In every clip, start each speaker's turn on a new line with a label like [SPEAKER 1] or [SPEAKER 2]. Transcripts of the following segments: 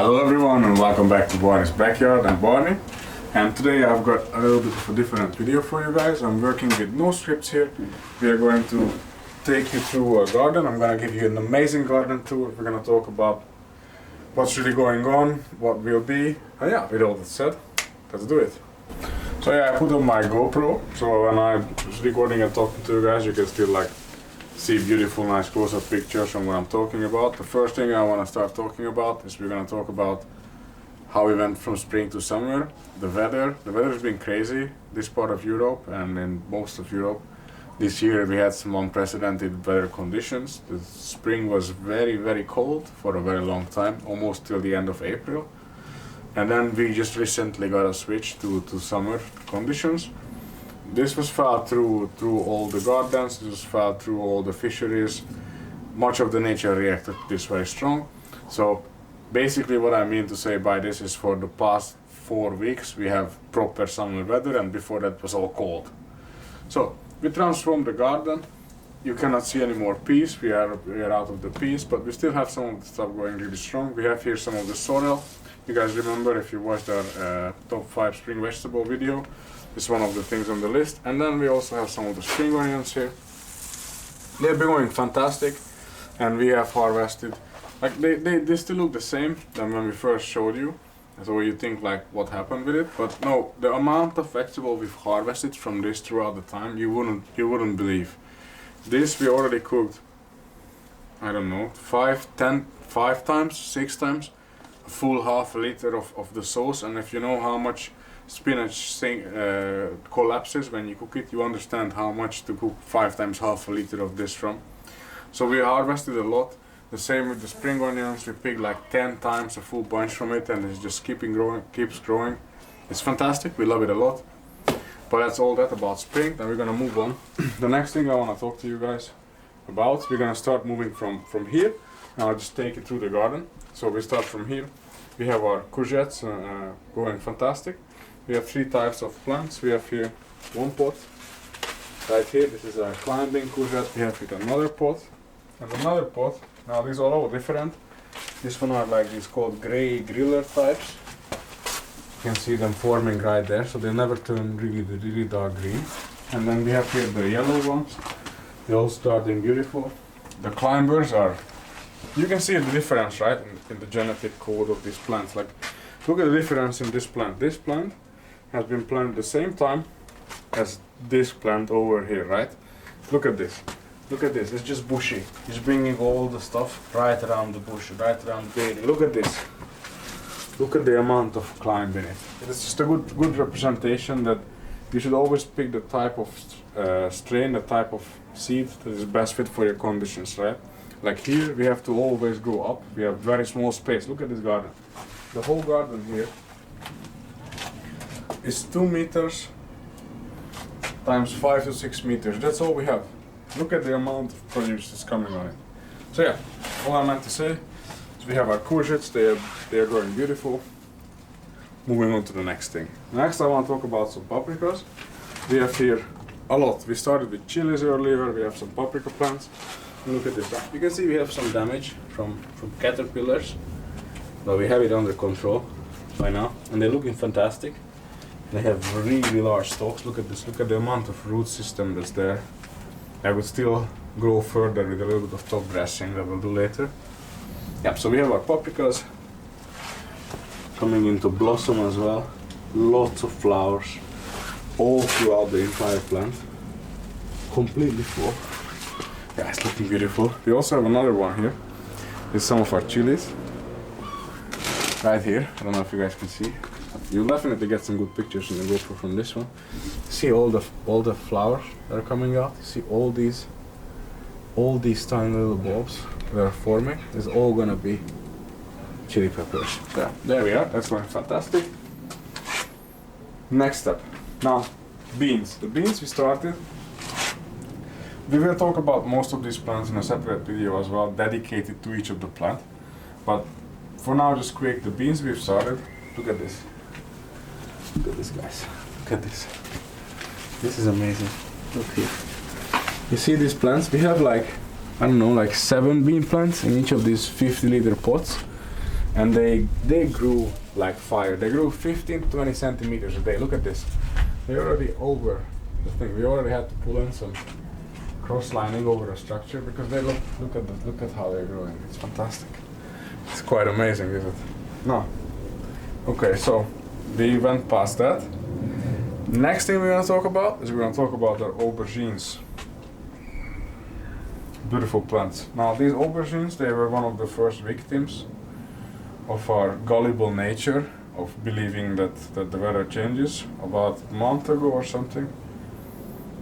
[SPEAKER 1] Hello everyone and welcome back to Barney's Backyard. I'm Barney and today I've got a little bit of a different video for you guys. I'm working with no scripts here. We are going to take you through a garden. I'm going to give you an amazing garden tour. We're going to talk about what's really going on, what will be. And yeah, with all that said, let's do it. So yeah, I put on my GoPro, so when I'm recording and talking to you guys, you can still like see beautiful, nice close-up pictures from what I'm talking about. The first thing I want to start talking about is we're going to talk about how we went from spring to summer. The weather has been crazy this part of Europe and in most of Europe. This year we had some unprecedented weather conditions. The spring was very, very cold for a very long time, almost till the end of April. And then we just recently got a switch to summer conditions. This was felt through all the gardens, this was felt through all the fisheries. Much of the nature reacted to this very strong. So basically what I mean to say by this is for the past 4 weeks we have proper summer weather, and before that was all cold. So we transformed the garden. You cannot see any more peas, we are out of the peas, but we still have some of the stuff going really strong. We have here some of the sorrel. You guys remember if you watched our top 5 spring vegetable video. It's one of the things on the list. And then we also have some of the spring onions here. They've been going fantastic and we have harvested. Like they still look the same than when we first showed you. So you think like what happened with it, but no, the amount of vegetable we've harvested from this throughout the time, you wouldn't believe. This we already cooked, I don't know, 5 times, 6 times, a full half a liter of the sauce. And if you know how much spinach collapses when you cook it, you understand how much to cook 5 times half a liter of this from. So we harvested a lot. The same with the spring onions. We picked like 10 times a full bunch from it, and it's just keeps growing. It's fantastic. We love it a lot. But that's all that about spring. Then we're gonna move on. The next thing I want to talk to you guys about, we're gonna start moving from here. And I'll just take it through the garden. So we start from here. We have our courgettes going fantastic. We have 3 types of plants. We have here one pot right here. This is a climbing courgette. We have here another pot and another pot. Now these are all different. This one are like these called gray griller types. You can see them forming right there, so they never turn really dark green. And then we have here the yellow ones. They're all starting beautiful. The climbers are, you can see the difference, right, in the genetic code of these plants. Like, look at the difference in this plant. This plant has been planted the same time as this plant over here, right? Look at this. Look at this. It's just bushy. It's bringing all the stuff right around the bush, right around the baby. Look at this. Look at the amount of climb in it. It's just a good representation that you should always pick the type of strain, the type of seed that is best fit for your conditions, right? Like here, we have to always grow up. We have very small space. Look at this garden. The whole garden here is 2 meters times 5 to 6 meters. That's all we have. Look at the amount of produce that's coming on it. So yeah, all I meant to say is we have our courgettes. They are growing beautiful. Moving on to the next thing. Next I want to talk about some paprikas. We have here a lot. We started with chilies earlier. We have some paprika plants. And look at this. You can see we have some damage from caterpillars, but we have it under control by now, and they're looking fantastic. They have really large stalks. Look at this. Look at the amount of root system that's there. I would still grow further with a little bit of top dressing that we'll do later. Yeah, so we have our paprikas coming into blossom as well. Lots of flowers all throughout the entire plant. Completely full. Yeah, it's looking beautiful. We also have another one here. It's some of our chilies. Right here. I don't know if you guys can see. You'll definitely get some good pictures in the GoPro from this one. See all the flowers that are coming out. You see all these tiny little bulbs that are forming. It's all gonna be chili peppers. Yeah, there we are. That's going fantastic. Next step. Now, beans. The beans we started. We will talk about most of these plants in a separate video as well, dedicated to each of the plant. But for now, just quick, the beans we've started. Look at this. Look at this, guys. Look at this. This is amazing. Look here. You see these plants? We have like, I don't know, like 7 bean plants in each of these 50-liter pots. and they grew like fire. They grew 15 to 20 centimeters a day. Look at this. They're already over the thing. We already had to pull in some cross lining over the structure because they look at how they're growing. It's fantastic. It's quite amazing, isn't it? No. Okay, so we went past that. Next thing we're gonna talk about is we're gonna talk about our aubergines. Beautiful plants. Now these aubergines, they were one of the first victims of our gullible nature of believing that the weather changes. About a month ago or something,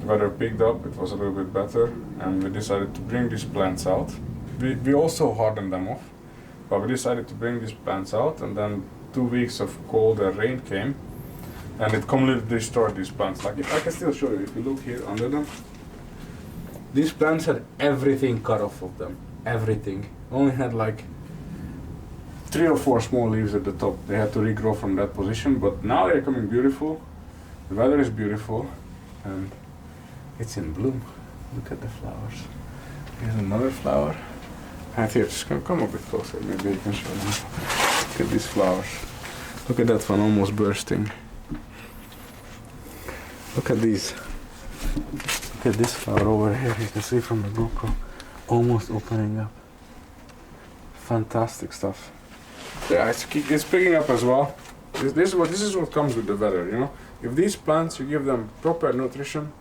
[SPEAKER 1] the weather picked up, it was a little bit better, and we decided to bring these plants out. We also hardened them off, but we decided to bring these plants out, and then 2 weeks of cold and rain came, and it completely destroyed these plants. Like, I can still show you, if you look here under them, these plants had everything cut off of them, everything. Only had like 3 or 4 small leaves at the top. They had to regrow from that position, but now they're coming beautiful. The weather is beautiful, and it's in bloom. Look at the flowers. Here's another flower. Right here, just come a bit closer, maybe you can show them. Look at these flowers. Look at that one almost bursting. Look at these. Look at this flower over here, you can see from the GoPro. Almost opening up. Fantastic stuff. Yeah, it's picking up as well. This is what comes with the weather, you know. If these plants, you give them proper nutrition,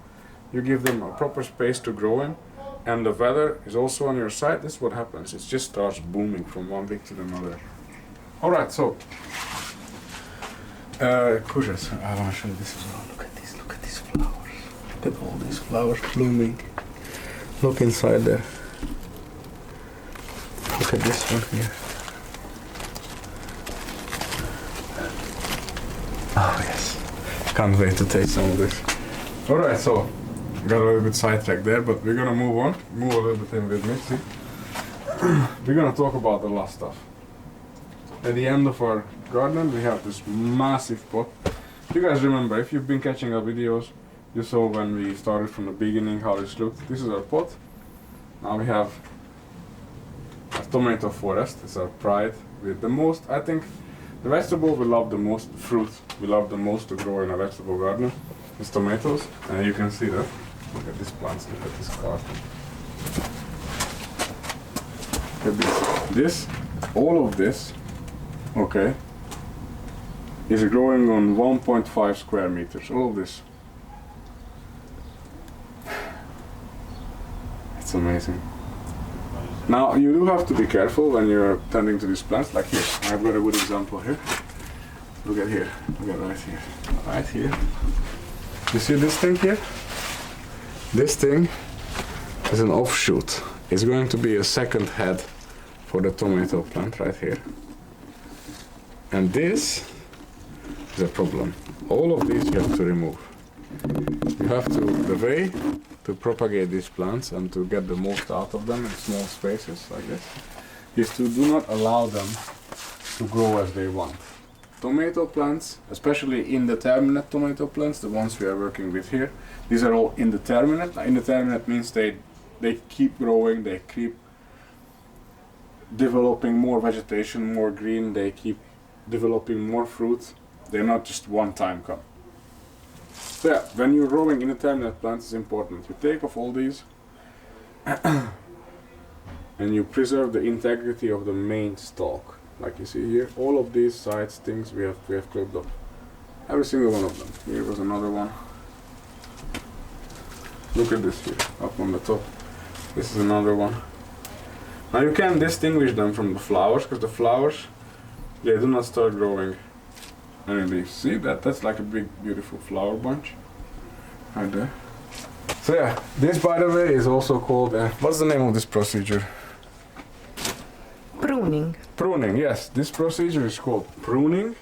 [SPEAKER 1] you give them a proper space to grow in, and the weather is also on your side, this is what happens. It just starts booming from one week to another. Alright, so courgettes. I want to show you this as well. Look at these flowers. Look at all these flowers blooming. Look inside there. Look at this one here. Oh yes. Can't wait to taste some of this. Alright, so got a little bit sidetracked there, but we're gonna move on. Move a little bit in with me, see? We're gonna talk about the last stuff. At the end of our garden, we have this massive pot. If you guys remember, if you've been catching our videos, you saw when we started from the beginning how this looked. This is our pot. Now we have a tomato forest. It's our pride. With the most, I think, the vegetable we love the most, fruit we love the most to grow in a vegetable garden is tomatoes. And you can see that. Look at these plants, look at this garden. Look at this. All of this, okay, is growing on 1.5 square meters. All of this. It's amazing. Now you do have to be careful when you're tending to these plants. Like here, I've got a good example here. Look at here. Look at right here. Right here. You see this thing here? This thing is an offshoot. It's going to be a second head for the tomato plant right here. And this is a problem. All of these you have to remove. You have to, the way to propagate these plants and to get the most out of them in small spaces like this, is to do not allow them to grow as they want. Tomato plants, especially indeterminate tomato plants, the ones we are working with here, these are all indeterminate. Indeterminate means they keep growing, they keep developing more vegetation, more green, they keep developing more fruit. They're not just one time come. So yeah, when you're growing indeterminate plants, it's important. You take off all these and you preserve the integrity of the main stalk. Like you see here, all of these sides things we have clipped up. Every single one of them. Here was another one. Look at this here, up on the top. This is another one. Now you can distinguish them from the flowers, because the flowers, they do not start growing any leaves. See that? That's like a big, beautiful flower bunch right there. So yeah, this by the way is also called, what's the name of this procedure?
[SPEAKER 2] Pruning.
[SPEAKER 1] Pruning, yes. This procedure is called pruning.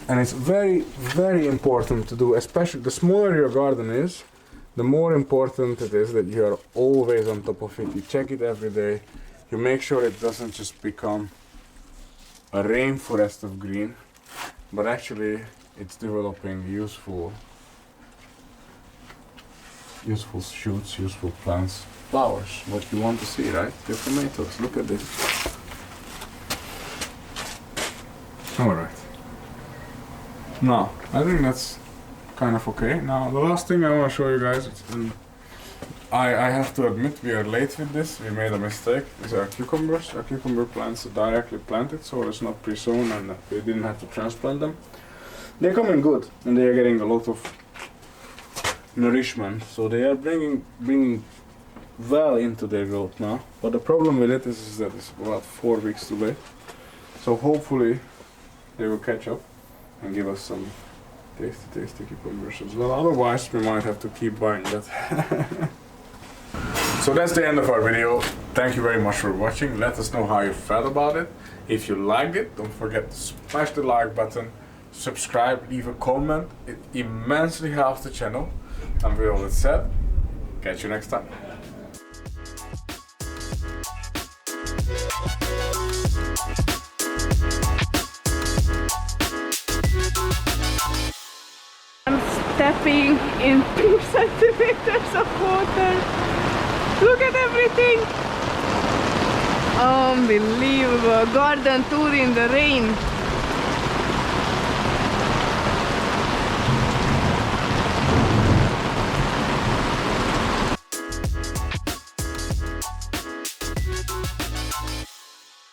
[SPEAKER 1] And it's very, very important to do, especially the smaller your garden is, the more important it is that you are always on top of it. You check it every day. You make sure it doesn't just become a rainforest of green, but actually it's developing useful useful shoots, useful plants, flowers, what you want to see, right? Your tomatoes, look at this. Alright. Now, I think that's kind of okay. Now, the last thing I want to show you guys, I have to admit we are late with this, we made a mistake. These are cucumbers. Our cucumber plants are directly planted, so it's not pre-sown and we didn't have to transplant them. They're coming good and they are getting a lot of nourishment, so they are bringing well into their growth now. But the problem with it is that it's about 4 weeks too late. So hopefully they will catch up and give us some tasty cucumbers as well. Otherwise we might have to keep buying that. So that's the end of our video. Thank you very much for watching. Let us know how you felt about it. If you liked it, don't forget to smash the like button, subscribe, leave a comment. It immensely helps the channel. And with all that said, catch you next time.
[SPEAKER 2] I'm stepping in 2 centimeters of water. Look at everything! Unbelievable! Garden tour in the rain.